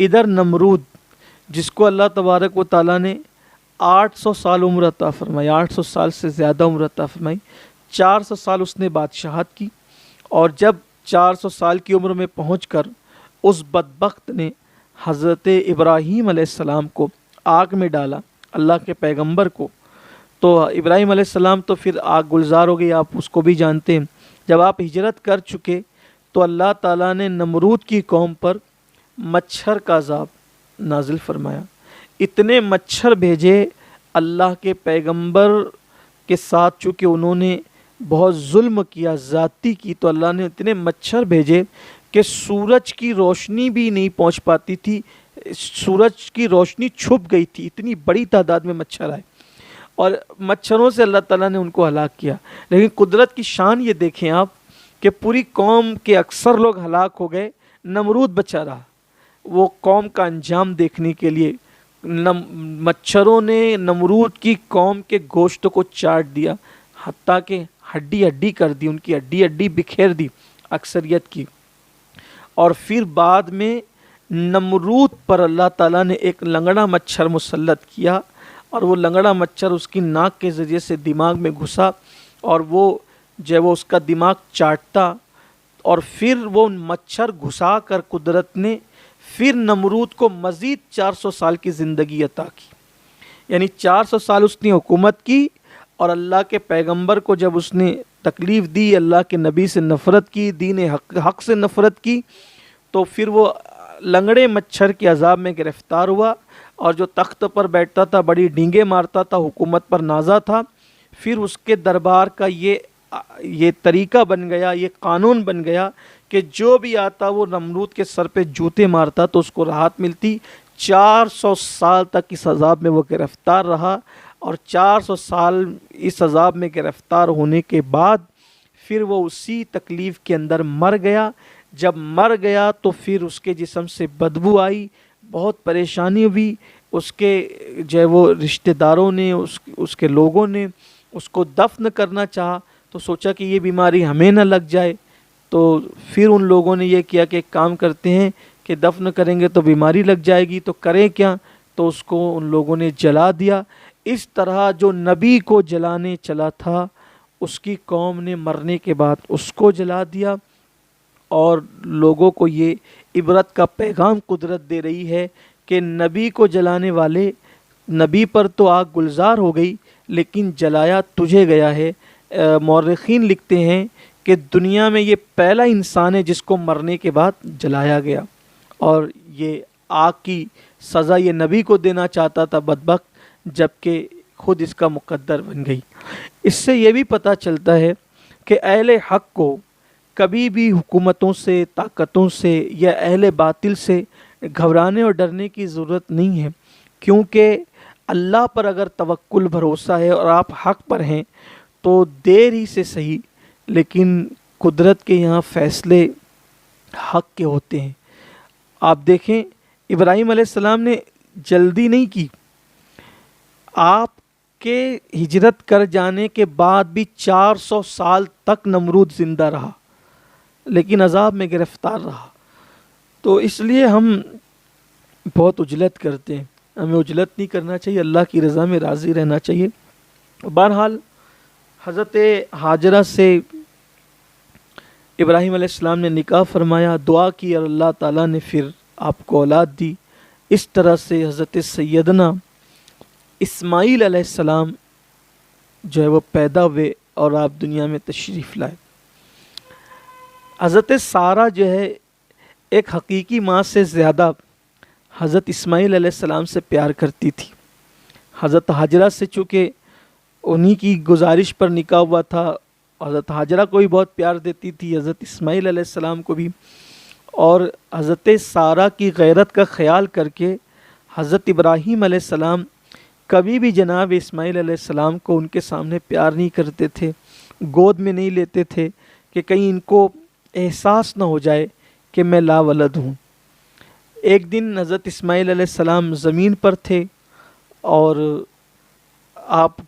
ادھر نمرود جس کو اللہ تبارک و تعالیٰ نے 800 سال عمر عطا فرمائی، 800 سال سے زیادہ عمر عطا فرمائی، 400 سال اس نے بادشاہت کی، اور جب 400 سال کی عمر میں پہنچ کر اس بدبخت نے حضرت ابراہیم علیہ السلام کو آگ میں ڈالا، اللہ کے پیغمبر کو، تو ابراہیم علیہ السلام تو پھر آگ گلزار ہو گئی، آپ اس کو بھی جانتے ہیں۔ جب آپ ہجرت کر چکے تو اللہ تعالیٰ نے نمرود کی قوم پر مچھر کا عذاب نازل فرمایا، اتنے مچھر بھیجے اللہ کے پیغمبر کے ساتھ، چونکہ انہوں نے بہت ظلم کیا، زیادتی کی، تو اللہ نے اتنے مچھر بھیجے کہ سورج کی روشنی بھی نہیں پہنچ پاتی تھی، سورج کی روشنی چھپ گئی تھی، اتنی بڑی تعداد میں مچھر آئے، اور مچھروں سے اللہ تعالیٰ نے ان کو ہلاک کیا۔ لیکن قدرت کی شان یہ دیکھیں آپ کہ پوری قوم کے اکثر لوگ ہلاک ہو گئے، نمرود بچا رہا۔ وہ قوم کا انجام دیکھنے کے لیے مچھروں نے نمرود کی قوم کے گوشت کو چاٹ دیا، حتیٰ کہ ہڈی ہڈی کر دی، ان کی ہڈی ہڈی بکھیر دی اکثریت کی۔ اور پھر بعد میں نمرود پر اللہ تعالیٰ نے ایک لنگڑا مچھر مسلط کیا، اور وہ لنگڑا مچھر اس کی ناک کے ذریعے سے دماغ میں گھسا، اور وہ جب وہ اس کا دماغ چاٹتا، اور پھر وہ مچھر گھسا کر قدرت نے پھر نمرود کو مزید 400 سال کی زندگی عطا کی، یعنی 400 سال اس نے حکومت کی، اور اللہ کے پیغمبر کو جب اس نے تکلیف دی، اللہ کے نبی سے نفرت کی، دین حق سے نفرت کی، تو پھر وہ لنگڑے مچھر کے عذاب میں گرفتار ہوا، اور جو تخت پر بیٹھتا تھا بڑی ڈینگیں مارتا تھا، حکومت پر نازا تھا، پھر اس کے دربار کا یہ طریقہ بن گیا، یہ قانون بن گیا کہ جو بھی آتا وہ نمرود کے سر پہ جوتے مارتا تو اس کو راحت ملتی۔ 400 سال تک اس عذاب میں وہ گرفتار رہا، اور 400 سال اس عذاب میں گرفتار ہونے کے بعد پھر وہ اسی تکلیف کے اندر مر گیا۔ جب مر گیا تو پھر اس کے جسم سے بدبو آئی، بہت پریشانی ہوئی، اس کے جو وہ رشتہ داروں نے، اس کے لوگوں نے اس کو دفن کرنا چاہا، تو سوچا کہ یہ بیماری ہمیں نہ لگ جائے، تو پھر ان لوگوں نے یہ کیا کہ ایک کام کرتے ہیں کہ دفن کریں گے تو بیماری لگ جائے گی، تو کریں کیا، تو اس کو ان لوگوں نے جلا دیا۔ اس طرح جو نبی کو جلانے چلا تھا اس کی قوم نے مرنے کے بعد اس کو جلا دیا، اور لوگوں کو یہ عبرت کا پیغام قدرت دے رہی ہے کہ نبی کو جلانے والے، نبی پر تو آگ گلزار ہو گئی لیکن جلایا تجھے گیا ہے۔ مورخین لکھتے ہیں کہ دنیا میں یہ پہلا انسان ہے جس کو مرنے کے بعد جلایا گیا، اور یہ آگ کی سزا یہ نبی کو دینا چاہتا تھا بدبخت، جبکہ خود اس کا مقدر بن گئی۔ اس سے یہ بھی پتہ چلتا ہے کہ اہل حق کو کبھی بھی حکومتوں سے، طاقتوں سے یا اہل باطل سے گھبرانے اور ڈرنے کی ضرورت نہیں ہے، کیونکہ اللہ پر اگر توکل بھروسہ ہے اور آپ حق پر ہیں تو دیر ہی سے صحیح لیکن قدرت کے یہاں فیصلے حق کے ہوتے ہیں۔ آپ دیکھیں ابراہیم علیہ السلام نے جلدی نہیں کی، آپ کے ہجرت کر جانے کے بعد بھی 400 سال تک نمرود زندہ رہا لیکن عذاب میں گرفتار رہا۔ تو اس لیے ہم بہت عجلت کرتے ہیں، ہمیں عجلت نہیں کرنا چاہیے، اللہ کی رضا میں راضی رہنا چاہیے۔ بہرحال حضرت ہاجرہ سے ابراہیم علیہ السلام نے نکاح فرمایا، دعا کی، اور اللہ تعالیٰ نے پھر آپ کو اولاد دی۔ اس طرح سے حضرت سیدنا اسماعیل علیہ السلام جو ہے وہ پیدا ہوئے اور آپ دنیا میں تشریف لائے۔ حضرت سارہ جو ہے ایک حقیقی ماں سے زیادہ حضرت اسماعیل علیہ السلام سے پیار کرتی تھی۔ حضرت ہاجرہ سے چونکہ انہی کی گزارش پر نکاح ہوا تھا، حضرت ہاجرہ کو بھی بہت پیار دیتی تھی، حضرت اسماعیل علیہ السلام کو بھی، اور حضرت سارہ کی غیرت کا خیال کر کے حضرت ابراہیم علیہ السلام کبھی بھی جناب اسماعیل علیہ السلام کو ان کے سامنے پیار نہیں کرتے تھے، گود میں نہیں لیتے تھے کہ کہیں ان کو احساس نہ ہو جائے کہ میں لا ولد ہوں۔ ایک دن حضرت اسماعیل علیہ السلام زمین پر تھے اور آپ